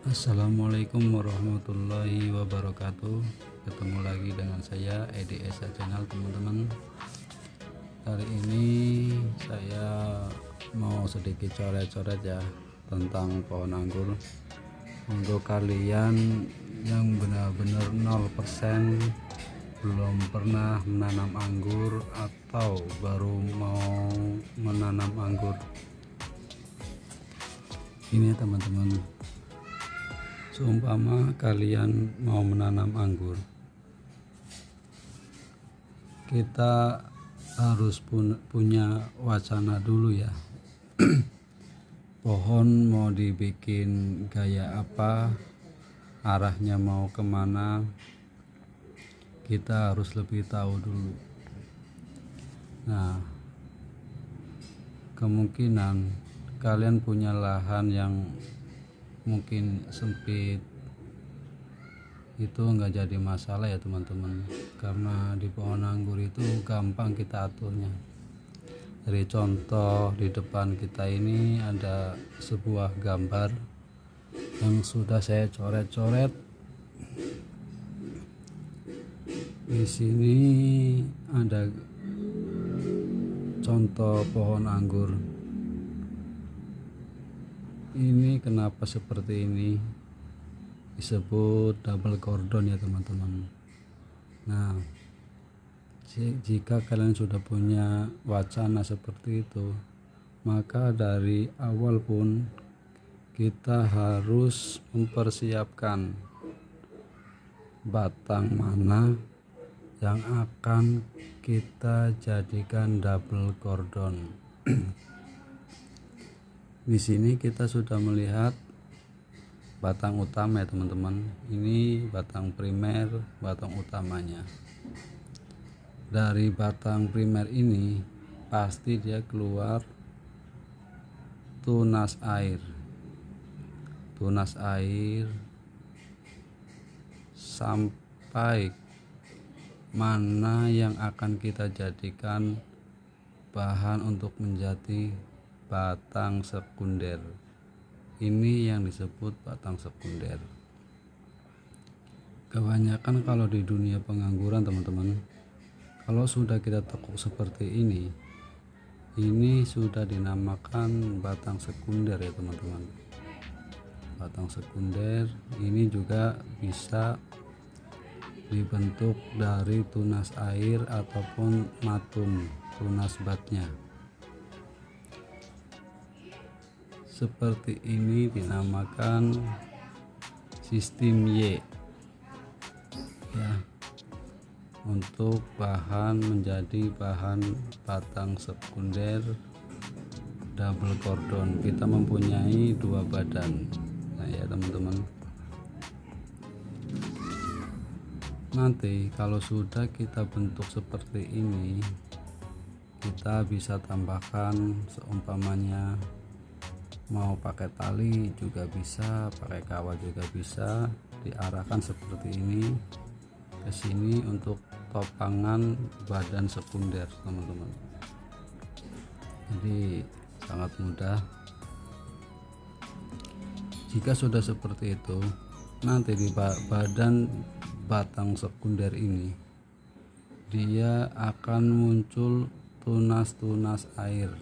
Assalamualaikum warahmatullahi wabarakatuh. Ketemu lagi dengan saya Edi Esa Channel, teman-teman. Hari ini saya mau sedikit coret-coret ya tentang pohon anggur. Untuk kalian yang benar-benar 0% belum pernah menanam anggur atau baru mau menanam anggur, ini ya teman-teman, seumpama kalian mau menanam anggur, kita harus punya wacana dulu ya. Pohon mau dibikin gaya apa, arahnya mau kemana, kita harus lebih tahu dulu. Nah, kemungkinan kalian punya lahan yang mungkin sempit, itu nggak jadi masalah ya teman-teman, karena di pohon anggur itu gampang kita aturnya. Dari contoh di depan kita ini ada sebuah gambar yang sudah saya coret-coret. Di sini ada contoh pohon anggur. Ini kenapa seperti ini? Disebut double cordon ya teman-teman. Nah, jika kalian sudah punya wacana seperti itu, maka dari awal pun kita harus mempersiapkan batang mana yang akan kita jadikan double cordon. Di sini kita sudah melihat batang utama ya teman-teman. Ini batang primer, batang utamanya. Dari batang primer ini pasti dia keluar tunas air sampai mana yang akan kita jadikan bahan untuk menjadi batang sekunder. Ini yang disebut batang sekunder. Kebanyakan kalau di dunia pengangguran teman-teman, kalau sudah kita tekuk seperti ini sudah dinamakan batang sekunder ya teman-teman. Batang sekunder ini juga bisa dibentuk dari tunas air ataupun matun, tunas batnya. Seperti ini dinamakan sistem Y ya, untuk bahan menjadi bahan batang sekunder double cordon. Kita mempunyai dua badan. Nah ya teman-teman, nanti kalau sudah kita bentuk seperti ini, kita bisa tambahkan, seumpamanya mau pakai tali juga bisa, pakai kawat juga bisa, diarahkan seperti ini ke sini untuk topangan badan sekunder teman-teman. Jadi sangat mudah. Jika sudah seperti itu, nanti di badan batang sekunder ini dia akan muncul tunas-tunas air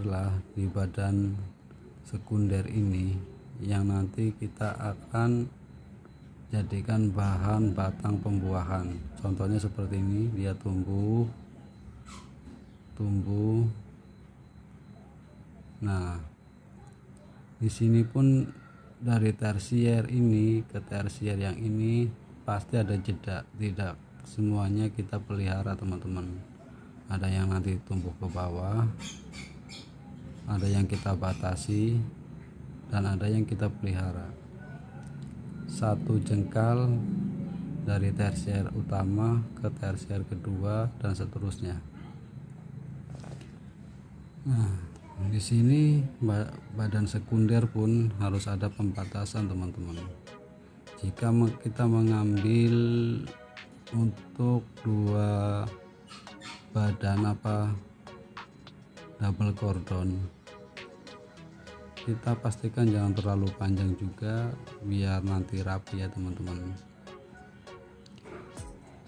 lah di badan sekunder ini, yang nanti kita akan jadikan bahan batang pembuahan. Contohnya seperti ini, dia tumbuh. Nah, di sini pun dari tersier ini ke tersier yang ini pasti ada jeda. Tidak semuanya kita pelihara teman-teman. Ada yang nanti tumbuh ke bawah, ada yang kita batasi, dan ada yang kita pelihara. Satu jengkal dari tersier utama ke tersier kedua dan seterusnya. Nah, di sini badan sekunder pun harus ada pembatasan teman-teman. Jika kita mengambil untuk dua badan double cordon, kita pastikan jangan terlalu panjang juga biar nanti rapi ya teman-teman.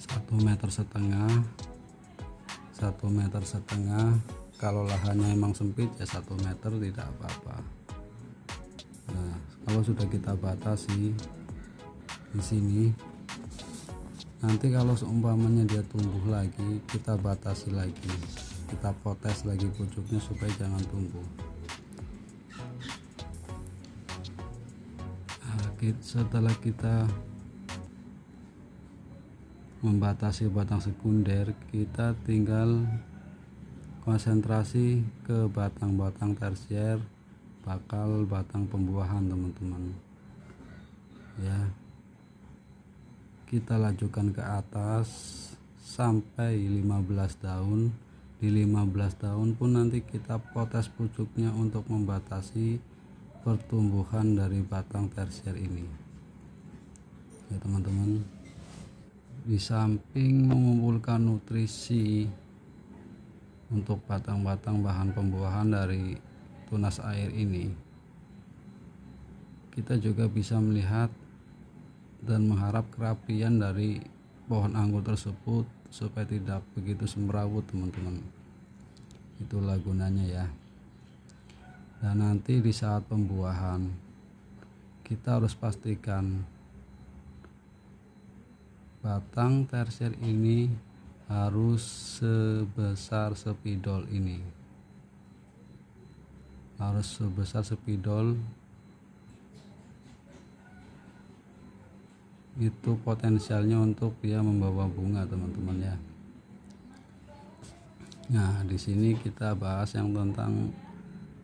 1,5 meter, 1,5 meter. Kalau lahannya emang sempit ya 1 meter tidak apa-apa. Nah, kalau sudah kita batasi di sini, nanti kalau seumpamanya dia tumbuh lagi, kita batasi lagi, kita potes lagi pucuknya supaya jangan tumbuh. Setelah kita membatasi batang sekunder, kita tinggal konsentrasi ke batang-batang tersier, bakal batang pembuahan teman-teman ya. Kita lajukan ke atas sampai 15 daun. Di 15 daun pun nanti kita potes pucuknya untuk membatasi pertumbuhan dari batang tersier ini ya teman-teman. Di samping mengumpulkan nutrisi untuk batang-batang bahan pembuahan dari tunas air ini, kita juga bisa melihat dan mengharap kerapian dari pohon anggur tersebut supaya tidak begitu semrawut teman-teman. Itulah gunanya ya. Dan nanti di saat pembuahan kita harus pastikan batang tersier ini harus sebesar spidol ini, harus sebesar spidol. Itu potensialnya untuk dia membawa bunga teman-teman ya. Nah, di sini kita bahas yang tentang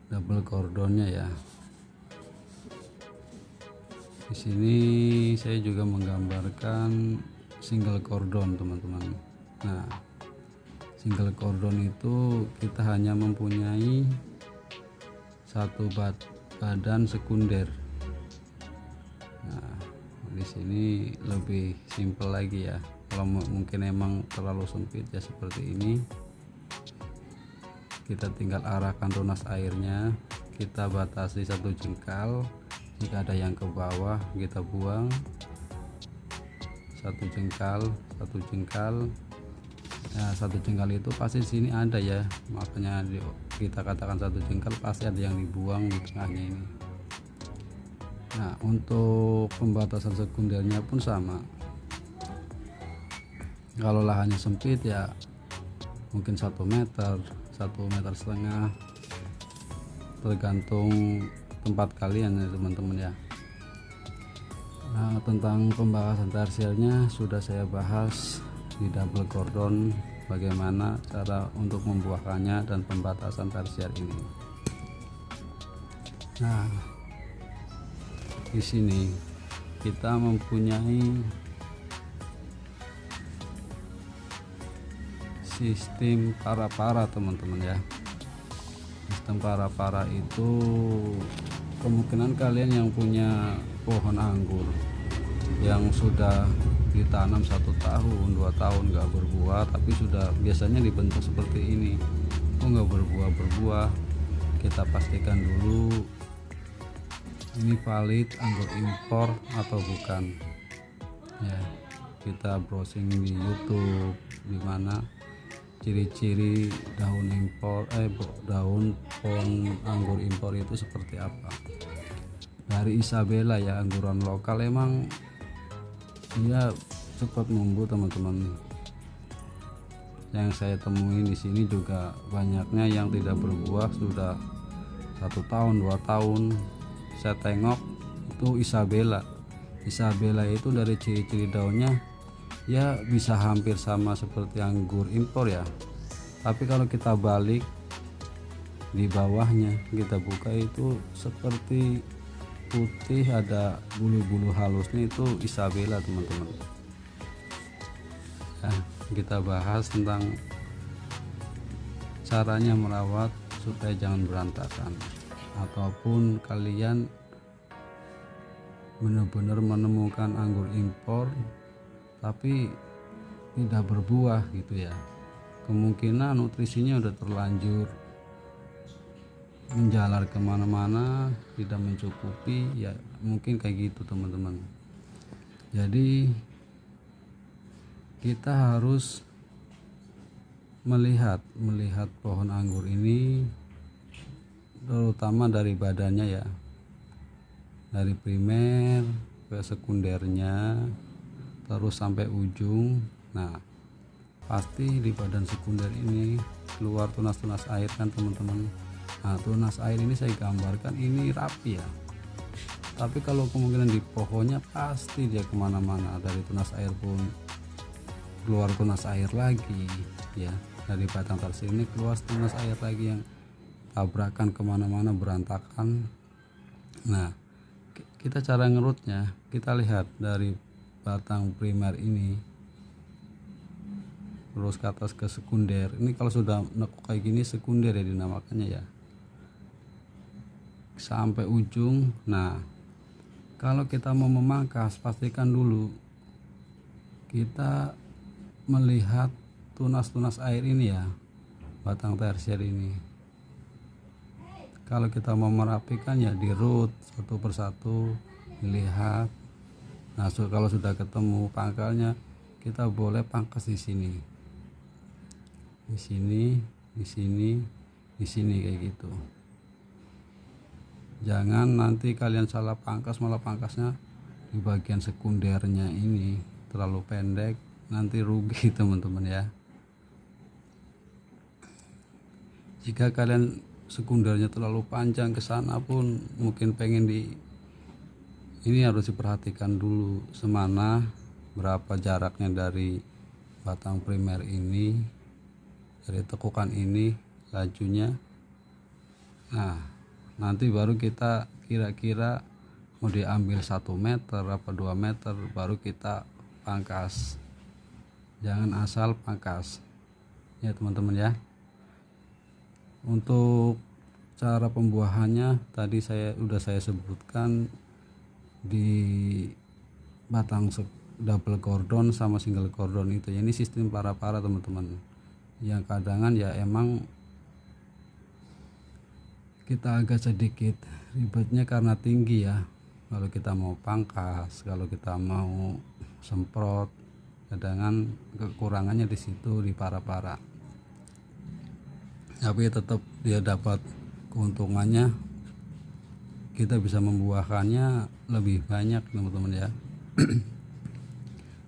double cordonnya ya. Di sini saya juga menggambarkan single cordon teman-teman. Nah, single cordon itu kita hanya mempunyai satu badan sekunder. Nah, di sini lebih simpel lagi ya. Kalau mungkin emang terlalu sempit ya seperti ini, kita tinggal arahkan tunas airnya, kita batasi 1 jengkal. Jika ada yang ke bawah kita buang 1 jengkal. Nah, 1 jengkal itu pasti di sini ada ya, makanya kita katakan 1 jengkal pasti ada yang dibuang di tengahnya ini. Nah, untuk pembatasan sekundernya pun sama. Kalau lahannya sempit ya mungkin 1 meter, 1,5 meter, tergantung tempat kalian ya teman-teman ya. Nah, tentang pembahasan tersiernya sudah saya bahas di double cordon, bagaimana cara untuk membuahkannya dan pembatasan tersier ini. Nah, di sini kita mempunyai sistem para-para teman-teman ya. Sistem para-para itu kemungkinan kalian yang punya pohon anggur yang sudah ditanam 1 tahun 2 tahun nggak berbuah, tapi sudah biasanya dibentuk seperti ini, kok nggak berbuah, kita pastikan dulu ini valid anggur impor atau bukan ya. Kita browsing di YouTube di mana ciri-ciri daun pohon anggur impor itu seperti apa. Dari Isabella ya, angguran lokal emang dia cepat numbuh teman-teman. Yang saya temui di sini juga banyaknya yang tidak berbuah sudah 1 tahun 2 tahun. Saya tengok itu Isabella itu dari ciri-ciri daunnya ya bisa hampir sama seperti anggur impor ya, tapi kalau kita balik di bawahnya kita buka itu seperti putih, ada bulu-bulu halusnya, itu Isabella teman-teman. Nah, kita bahas tentang caranya merawat supaya jangan berantakan, ataupun kalian benar-benar menemukan anggur impor tapi tidak berbuah gitu ya, kemungkinan nutrisinya udah terlanjur menjalar kemana-mana, tidak mencukupi, ya mungkin kayak gitu teman-teman. Jadi kita harus melihat pohon anggur ini, terutama dari badannya ya, dari primer ke sekundernya terus sampai ujung. Nah, pasti di badan sekunder ini keluar tunas-tunas air kan teman-teman. Nah, tunas air ini saya gambarkan ini rapi ya, tapi kalau kemungkinan di pohonnya pasti dia kemana-mana. Dari tunas air pun keluar tunas air lagi ya, dari batang tarsier ini keluar tunas air lagi yang tabrakan kemana-mana, berantakan. Nah, kita cara ngerutnya, kita lihat dari batang primer ini terus ke atas ke sekunder. Ini kalau sudah nekuk kayak gini sekunder ya dinamakannya ya, sampai ujung. Nah, kalau kita mau memangkas, pastikan dulu kita melihat tunas-tunas air ini ya, batang tersier ini. Kalau kita mau merapikan ya di root satu persatu dilihat. Nah, kalau sudah ketemu pangkalnya, kita boleh pangkas di sini, di sini, di sini, di sini kayak gitu. Jangan nanti kalian salah pangkas, malah pangkasnya di bagian sekundernya ini terlalu pendek, nanti rugi teman-teman ya. Jika kalian sekundernya terlalu panjang ke sana pun mungkin pengen ini harus diperhatikan dulu semana berapa jaraknya dari batang primer ini, dari tekukan ini lajunya. Nah, nanti baru kita kira-kira mau diambil 1 meter apa 2 meter baru kita pangkas. Jangan asal pangkas ya teman-teman ya. Untuk cara pembuahannya tadi sudah saya sebutkan di batang double cordon sama single cordon itu ya. Ini sistem para teman-teman, yang kadangan ya emang kita agak sedikit ribetnya karena tinggi ya. Kalau kita mau pangkas, kalau kita mau semprot, kadangan kekurangannya di situ di para. Tapi tetap dia dapat keuntungannya, kita bisa membuahkannya lebih banyak teman-teman ya.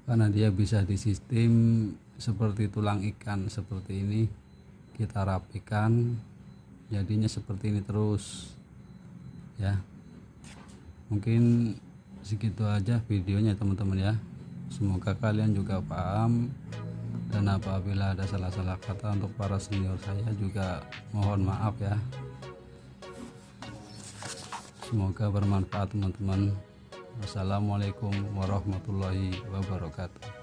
Karena dia bisa di sistem seperti tulang ikan seperti ini, kita rapikan jadinya seperti ini terus ya. Mungkin segitu aja videonya teman-teman ya. Semoga kalian juga paham, dan apabila ada salah-salah kata untuk para senior saya juga mohon maaf ya. Semoga bermanfaat teman-teman. Wassalamualaikum warahmatullahi wabarakatuh.